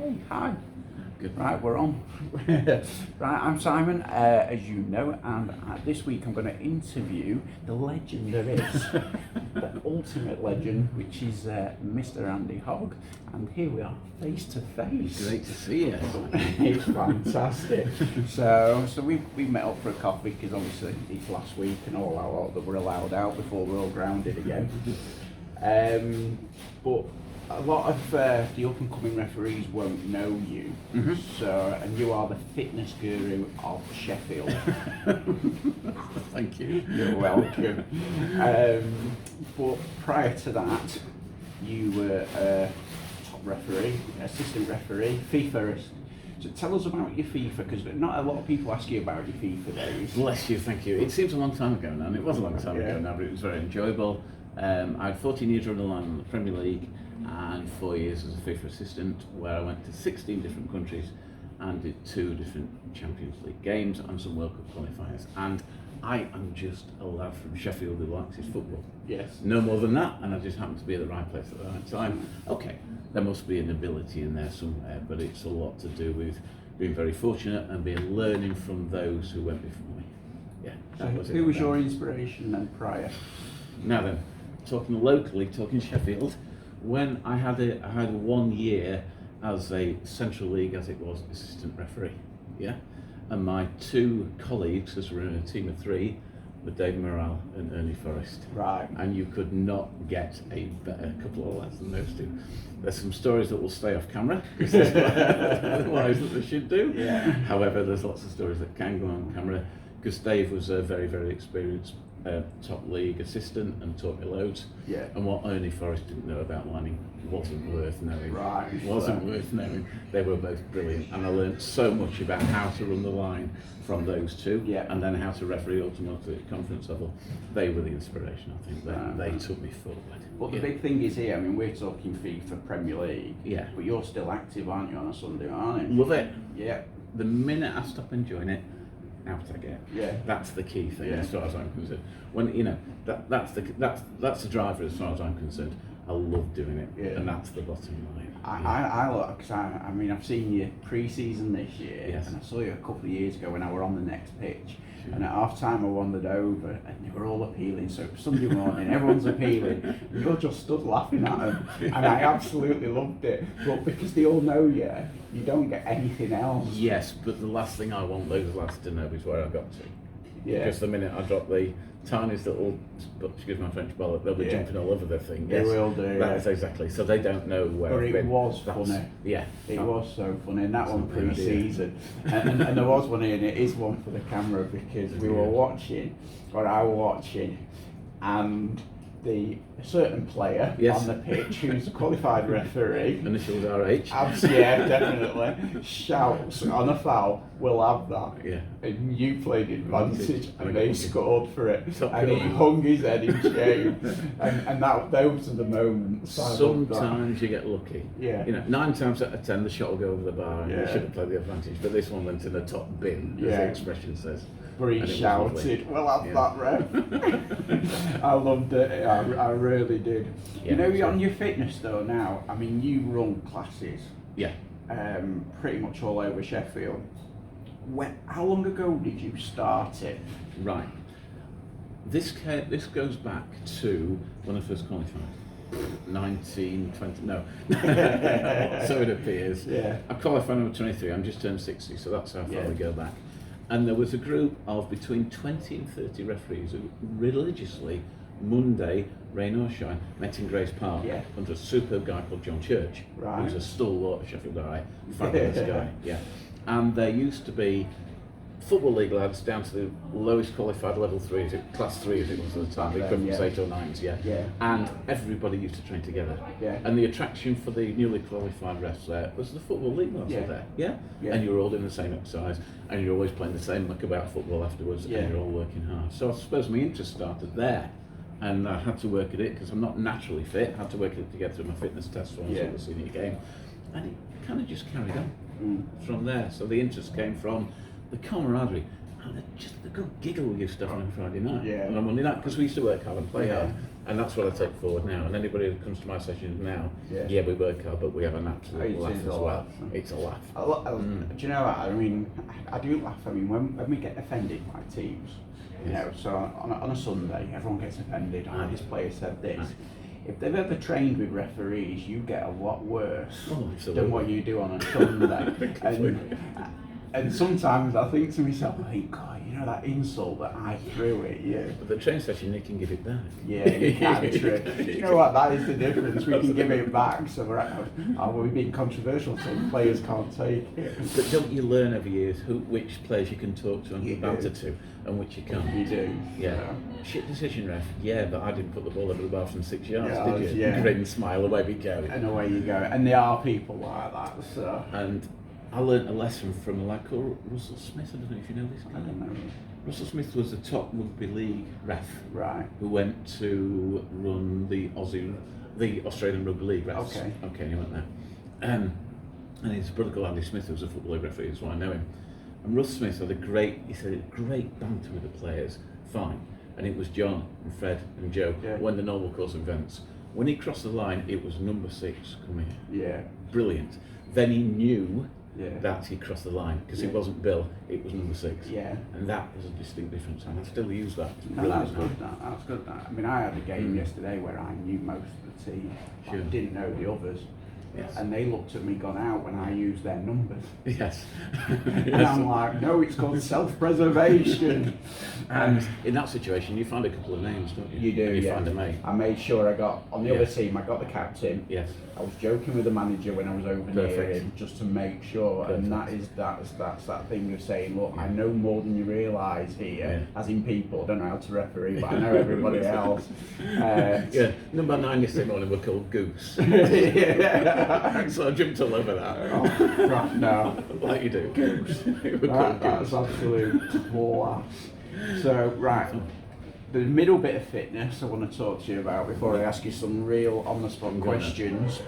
Okay, hi. Good. Right, we're on. Right, I'm Simon, as you know, and this week I'm going to interview the legend there is, the ultimate legend, which is Mr. Andy Hogg, and here we are, face to face. Great to see you. It's fantastic. So we met up for a coffee because obviously it's last week and all out that we're allowed out before we're all grounded again. But a lot of the up-and-coming referees won't know you, and you are the fitness guru of Sheffield. Thank you. You're welcome. But prior to that, you were a top referee, assistant referee, FIFA. So tell us about your FIFA, because not a lot of people ask you about your FIFA days. Bless you, thank you. It seems a long time ago now, and it was a long time ago now, but it was very enjoyable. I had 14 years running the line in the Premier League and 4 years as a FIFA assistant, where I went to 16 different countries and did 2 different Champions League games and some World Cup qualifiers. And I am just a lad from Sheffield who likes his football. Yes. No more than that, and I just happened to be at the right place at the right time. Okay, there must be an ability in there somewhere, but it's a lot to do with being very fortunate and being learning from those who went before me. Yeah. Who was your inspiration then prior? Now then, talking locally, talking Sheffield, when I had 1 year as a Central League, as it was, assistant referee, yeah, and my 2 colleagues, as we were in a team of 3, were Dave Morrell and Ernie Forrest. Right. And you could not get a better couple of lads than those 2. There's some stories that will stay off camera, because otherwise that they should do. Yeah. However, there's lots of stories that can go on camera, because Dave was a very, very experienced top league assistant and taught me loads. Yeah. And what Ernie Forrest didn't know about lining wasn't worth knowing. Right. Wasn't worth knowing. They were both brilliant, and I learned so much about how to run the line from those 2, Yeah. and then how to referee ultimately at conference level. They were the inspiration, I think. They took me forward. But the big thing is here, I mean, we're talking FIFA Premier League, Yeah. but you're still active, aren't you, on a Sunday morning? Love it. Yeah. The minute I stop enjoying it, out I get. Yeah. That's the key thing, Yeah. as far as I'm concerned. When that's the driver as far as I'm concerned. I love doing it, Yeah. and that's the bottom line. I look, because I mean, I've seen you pre-season this year, Yes. and I saw you a couple of years ago when I were on the next pitch. Sure. And at half time I wandered over and they were all appealing. So Sunday morning, everyone's appealing. And you're just stood laughing at them. And I absolutely loved it. But because they all know you, you don't get anything else. Yes, but the last thing I want those lads to know is where I got to. Yeah. Because the minute I drop the tiniest little, excuse my French, bollock, they'll be jumping all over their thing. They will do. That's exactly. So they don't know where. But it was funny. Yeah. It was so funny, and that one pre-season. and there was one here, and it is one for the camera, because we were watching, or I was watching, and a certain player on the pitch who's a qualified referee, initials RH. Yeah, definitely, shouts on a foul, we'll have that. Yeah. And you played advantage, and they scored for it. Top And he goal. hung his head in shame. and those are the moments. I love that. Sometimes you get lucky. Yeah. 9 times out of 10 the shot will go over the bar and Yeah. you should have played the advantage. But this one went in the top bin, as the expression says. But he shouted, we'll have that, ref. I loved it, I really did. Yeah, You're on your fitness though now, I mean, you run classes Yeah. pretty much all over Sheffield. How long ago did you start it? Right. This goes back to when I first qualified. 1920, no. So it appears. Yeah. I qualified when I was 23, I'm just turned 60, so that's how far we go back. And there was a group of between 20 and 30 referees who religiously, Monday, rain or shine, met in Grace Park under a superb guy called John Church, who's a stalwart of Sheffield guy, fabulous guy. Yeah. And there used to be Football League lads down to the lowest qualified level 3, class 3 as it was at the time, equivalent 8 or 9s, and everybody used to train together. And the attraction for the newly qualified refs there was the Football League lads were there, and you were all doing the same exercise, and you're always playing the same muck about football afterwards, and you're all working hard. So I suppose my interest started there, and I had to work at it because I'm not naturally fit. I had to work at it to get through my fitness test for the senior game, and it kind of just carried on from there. So the interest came from the camaraderie. and just the good giggle we used to have on a Friday night, Yeah. on a Monday night, because we used to work hard and play Yeah. hard, and that's what I take forward now. And anybody who comes to my sessions now, Yeah. we work hard, but we have an absolute It laugh is as a well. laugh. It's a laugh. Do you know what? I mean, I do laugh. I mean, when we get offended by teams, you know, so on a Sunday, everyone gets offended. Oh, this player said this. If they've ever trained with referees, you get a lot worse than what you do on a Sunday. And sometimes I think to myself, God, you know that insult that I threw at you. But the train session, you can give it back. Yeah, you can. True. You know what? That is the difference. We can give it back. So we're being controversial, so the players can't take it. But don't you learn over years which players you can talk to and banter to, and which you can't? You do. Yeah. Shit decision, ref. Yeah, but I didn't put the ball over the bar from 6 yards, Yeah, did you? yeah. Grin, smile, away we go. And away you go. And there are people like that. So. And I learnt a lesson from a lad called Russell Smith. I don't know if you know this guy. I don't know. Russell Smith was the top rugby league ref, Right. who went to run the Australian Rugby League refs. Okay, he went there. And his brother called Andy Smith, who was a football league referee, is why I know him. And Russ Smith had a great banter with the players, fine. And it was John and Fred and Joe when the normal course of events. When he crossed the line, it was number 6 coming. Yeah. Brilliant. Then he knew that he crossed the line, because it wasn't Bill, it was number 6. Yeah. And that was a distinct difference, and I still use that. No, that's good. That's good. I mean, I had a game yesterday where I knew most of the team. I didn't know the others. Yes. And they looked at me gone out when I used their numbers. Yes. And I'm like, no, it's called self-preservation. And in that situation, you find a couple of names, don't you? You do, and you find a mate. I made sure I got, on the other team, I got the captain. Yes. I was joking with the manager when I was over near him, just to make sure. Perfect. And that's that thing of saying, look, I know more than you realise here, as in people. I don't know how to referee, but I know everybody else. Number 9 yesterday morning were called Goose. So I jumped all over that. Oh, right, no. Like you do. Goose. That's absolute class. So, right. The middle bit of fitness I want to talk to you about before I ask you some real on-the-spot questions.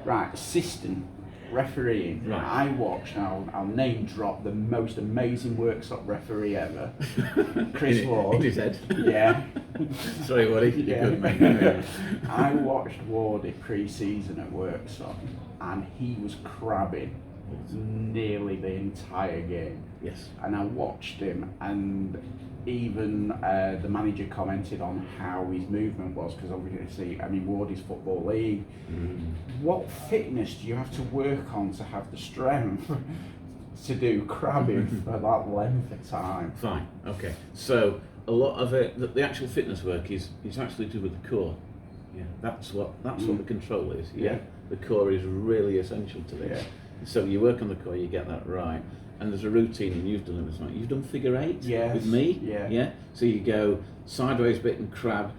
Right, assistant refereeing. Right. I watched, I'll name drop the most amazing workshop referee ever, Chris Ward. In his head. Yeah. Sorry, Woody. You're good, mate. I watched Wardy pre-season at workshop, and he was crabbing nearly the entire game. Yes. And I watched him, and even the manager commented on how his movement was, because obviously, I mean, Wardy's Football League. What fitness do you have to work on to have the strength to do crabbing for that length of time? Fine, okay. So a lot of it, the actual fitness work is actually to do with the core. Yeah, that's what the control is. Yeah, the core is really essential to this. Yeah. So you work on the core, you get that right. And there's a routine, and you've done it this night. You've done figure 8 with me. Yeah. So you go sideways bit and crab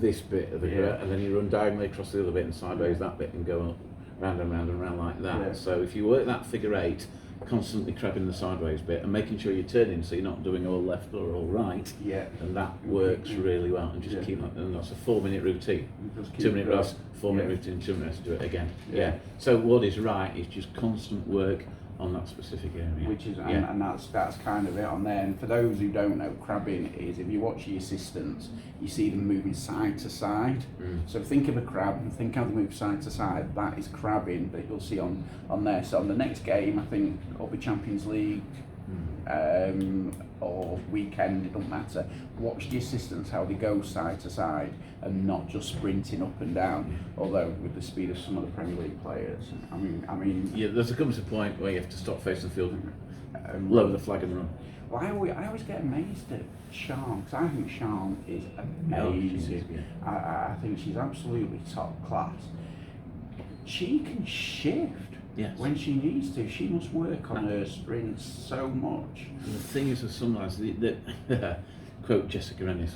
this bit of the grip, and then you run diagonally across the other bit and sideways that bit, and go round and round and round like that. Yeah. So if you work that figure 8, constantly crabbing the sideways bit and making sure you're turning, so you're not doing all left or all right. Yeah. And that works really well. And just keep that. And that's a 4-minute routine. 2-minute rest, 4-minute routine, 2 minutes to do it again. Yeah. So what is right is just constant work on that specific area. Which is, and that's kind of it on there. And for those who don't know, crabbing is, if you watch the assistants, you see them moving side to side. So think of a crab and think how they move side to side. That is crabbing that you'll see on there. So on the next game, I think it'll be Champions League or weekend, it doesn't matter. Watch the assistants how they go side to side and not just sprinting up and down. Although with the speed of some of the Premier League players, I mean. Yeah, there's comes a point where you have to stop facing the field and lower the flag and run. Well, I always get amazed at Sean, because I think Sean is amazing. I think she's absolutely top class. She can shift when she needs to. She must work on her sprints so much. And the thing is with some lads, quote Jessica Ennis,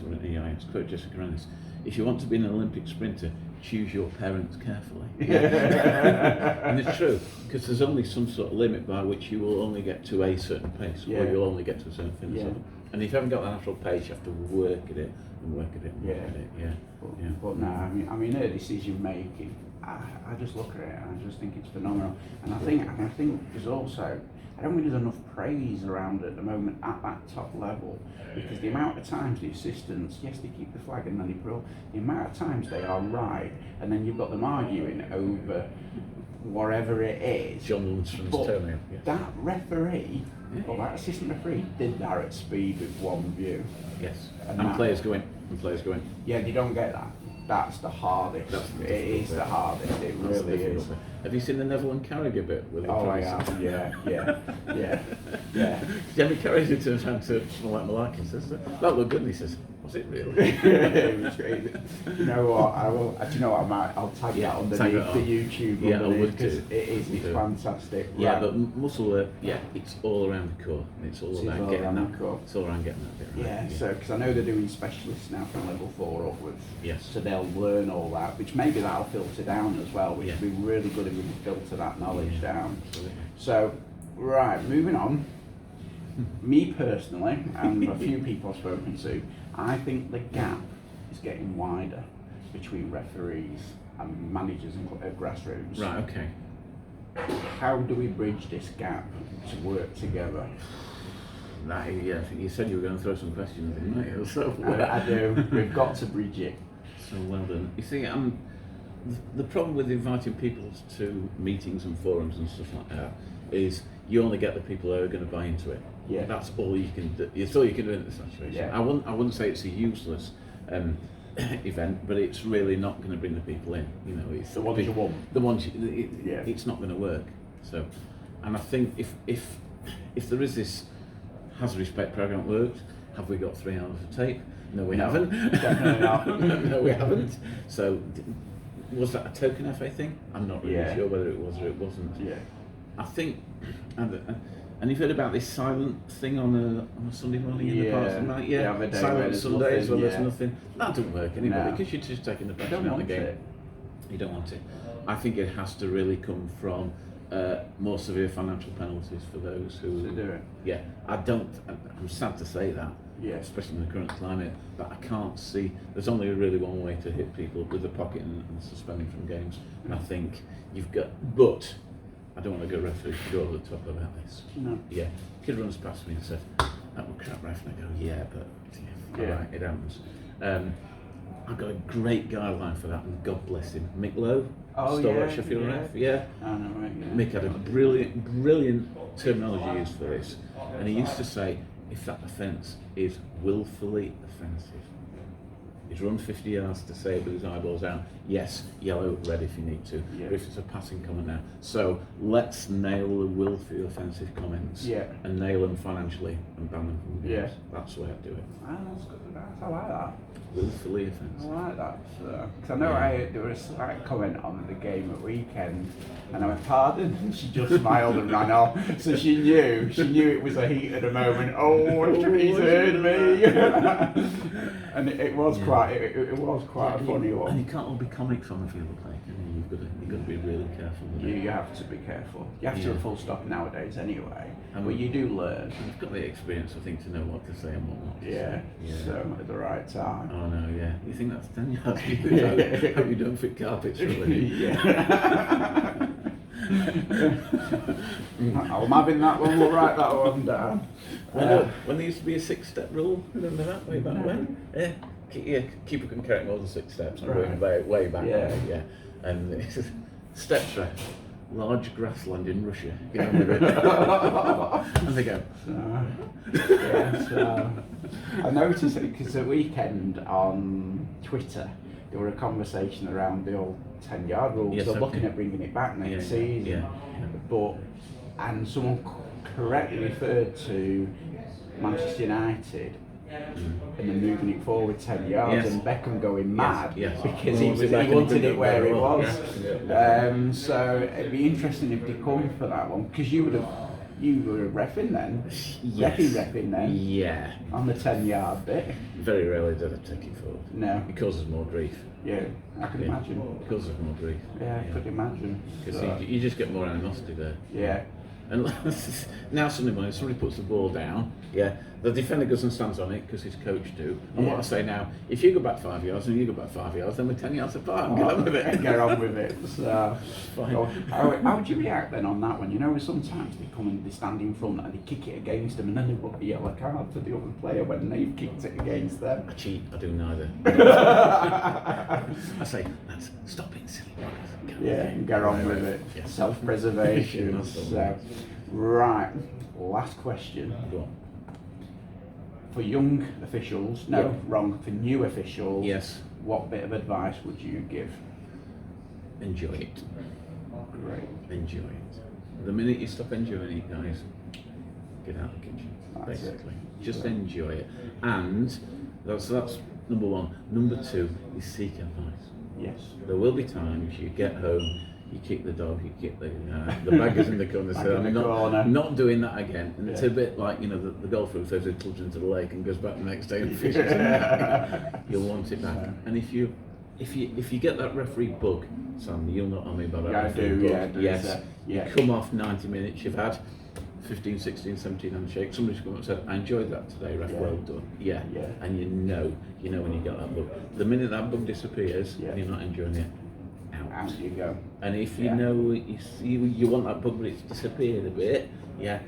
quote Jessica Ennis, if you want to be an Olympic sprinter, choose your parents carefully. And it's true, because there's only some sort of limit by which you will only get to a certain pace, or you'll only get to a certain finish. And if you haven't got that natural pace, you have to work at it and work at it and work at it. But no, I mean her decision making, I just look at it and I just think it's phenomenal. And I think there's also, I don't think there's enough praise around at the moment at that top level, because the amount of times the assistants, yes, they keep the flag and then they pull, the amount of times they are right, and then you've got them arguing over whatever it is. John Lundstrom's toenail. Yes. That referee, or that assistant referee, did that at speed with one view. Yes. And And players go in. And players go in. Yeah, they don't get that. That's the hardest. It is the hardest. It really is. Have you seen the Neville and Carragher bit? Oh, I have. Yeah. Jamie Carragher turns around to someone like Malarkey and says, "That looked good." And he says, "Was it really?" It was great. You know what? I will. Do you know what? I'll tag that underneath the YouTube. Yeah, I would because do. It's fantastic. Yeah, Right. but muscle. It's all around the core. It's all about getting that. Core. It's all around getting that bit right. Yeah. So because I know they're doing specialists now from level 4 upwards. Yes. So they'll learn all that, which maybe that'll filter down as well, which would be really good if we can filter that knowledge down. Absolutely. So, right, moving on. Me personally, and a few people I've spoken to, I think the gap is getting wider between referees and managers of grassroots. Right. Okay. How do we bridge this gap to work together? Yeah, I think you said you were going to throw some questions in, mate. So, I do. We've got to bridge it. So well done. You see, the problem with inviting people to meetings and forums and stuff like that is you only get the people who are going to buy into it. Yeah. That's all you can do. It's all you can do in this situation. Yeah. I wouldn't say it's a useless event, but it's really not going to bring the people in. You know, it's The ones you want. The ones Yeah. it's not going to work. So, and I think if there is this has the respect program worked, have we got 3 hours of tape? No, we haven't. Definitely not. No, we haven't. So, was that a token FA thing? I'm not really sure whether it was or it wasn't. Yeah. I think, and you've heard about this silent thing on a Sunday morning in the parks and night? Yeah, the day where silent there's Sundays when nothing, there's nothing. That doesn't work anyway, No. because you're just taking the You pressure don't out of the want game. it. You don't want it. I think it has to really come from more severe financial penalties for those who To do it. Yeah, I'm sad to say that. Yeah. Especially in the current climate, but I can't see. There's only really one way to hit people with the pocket and suspending from games. And I think you've got. But I don't want to go referee to go over the top about this. No. Yeah, kid runs past me and said, "That was crap, ref," and I go, "Yeah, but all right, it happens." I've got a great guideline for that, and God bless him, Mick Lowe, stalwart Sheffield ref. Yeah. I know, right? Yeah. Mick had a brilliant terminology used for this, and he used to say, if that offence is willfully offensive, he's run 50 yards to save with his eyeballs out, yes, yellow, red if you need to, but if it's a passing comment now. So let's nail the willfully offensive comments and nail them financially and ban them from games. That's the way I'd do it. Ah, that's good. I like that. Willfully I offensive. like that. Because I know there was a slight comment on the game at weekend, and I went, "Pardon?" And she just smiled and ran off. So she knew it was a heat at the moment. Oh, he's heard me. And it was quite a funny one. And you can't all be comics on the field of play, can you? You've got to be really careful with it. You have to be careful. You have to have full stop nowadays anyway. And but you do learn. You've got the experience, I think, to know what to say and what not to say. So at the right time. Oh no, yeah. You think that's 10 yards? Hope you don't fit carpets, really. I'm having that one, we'll write that one down. When there used to be a 6-step rule, remember that way back when? Yeah, keeper can carry more than 6 steps. I'm going way back there, yeah. And steps are large grassland in Russia. Get on with it. And they go. I noticed it because the weekend on Twitter, there were a conversation around the old 10-yard rule. Yes, so looking at bringing it back next season. And someone correctly referred to Manchester United and then moving it forward 10 yards and Beckham going mad because he wanted it where it was. So it'd be interesting if they come for that one, because you were reffing then. Reffing then. Yeah. On the 10-yard bit. Very rarely did I take it forward. No. It causes more grief. Yeah, I can imagine. It causes more grief. Yeah, I could imagine. Because you just get more animosity there. Yeah. And now suddenly when somebody puts the ball down, yeah, the defender goes and stands on it because his coach do. And what I say now, if you go back 5 yards and you go back 5 yards, then we're 10 yards apart and get on with it. Get on with it. So, Fine. so how would you react then on that one? You know, sometimes they come and they stand in front and they kick it against them and then they put the yellow card to the other player when they've kicked it against them. I cheat, I do neither. I say, lads, stop it, silly boys. Yeah, and get on with it. Yeah. Self-preservation. That's the So, right, last question. Go on. For young officials, no, Yeah. wrong, for new officials, Yes, what bit of advice would you give? enjoy it. Great. Enjoy it. The minute you stop enjoying it, guys, get out of the kitchen. That's it. Basically, just enjoy it. And that's number one. Number two is seek advice. Yes. There will be times you get home, you kick the dog, you kick the baggers in the corner. Back So in I'm the corner. not doing that again. And it's Yeah. a bit like the golfer who throws his clubs into the lake and goes back the next day and fishes. You'll want it back. Yeah. And if you get that referee bug, Sam, you'll know what I mean by that. Yeah, I referee do. bug. Yeah, Yes. yeah. You come off 90 minutes. You've had 15, 16, 17 handshakes. Somebody's come up and said, "I enjoyed that today, ref. Yeah. Well done." Yeah. Yeah. And you know when you get that bug. The minute that bug disappears, Yeah. and you're not enjoying it. Out you go. And if you Yeah. know you want that bug but it's disappeared a bit, yeah,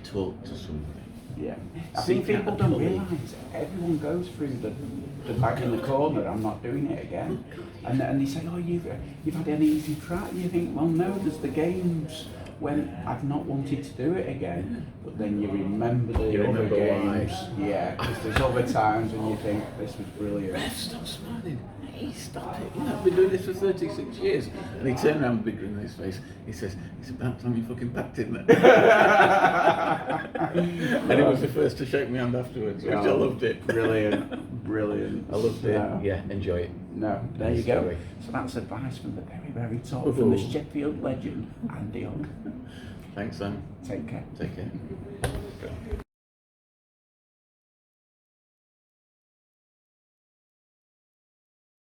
talk to somebody. Yeah. I Seek think people out don't colleague. realise everyone goes through the back in the corner, I'm not doing it again. And they say, oh, you've had an easy try. And you think, well, no, there's the games when I've not wanted to do it again. But then you remember the You other remember games. why. Yeah, because there's other times when you think, this was brilliant. Ref, stop smiling. Hey, stop it. I've been doing this for 36 years. And he turned around with a big grin on his face. He says, it's about time you fucking packed in there. And he was the first to shake my hand afterwards, which I loved it. Brilliant, brilliant. I loved it. Yeah, enjoy it. No, there you go. Sorry. So that's advice from the very, very top, from the Ooh. Sheffield legend, Andy Hogg. Thanks, Sam. Take care. Take care.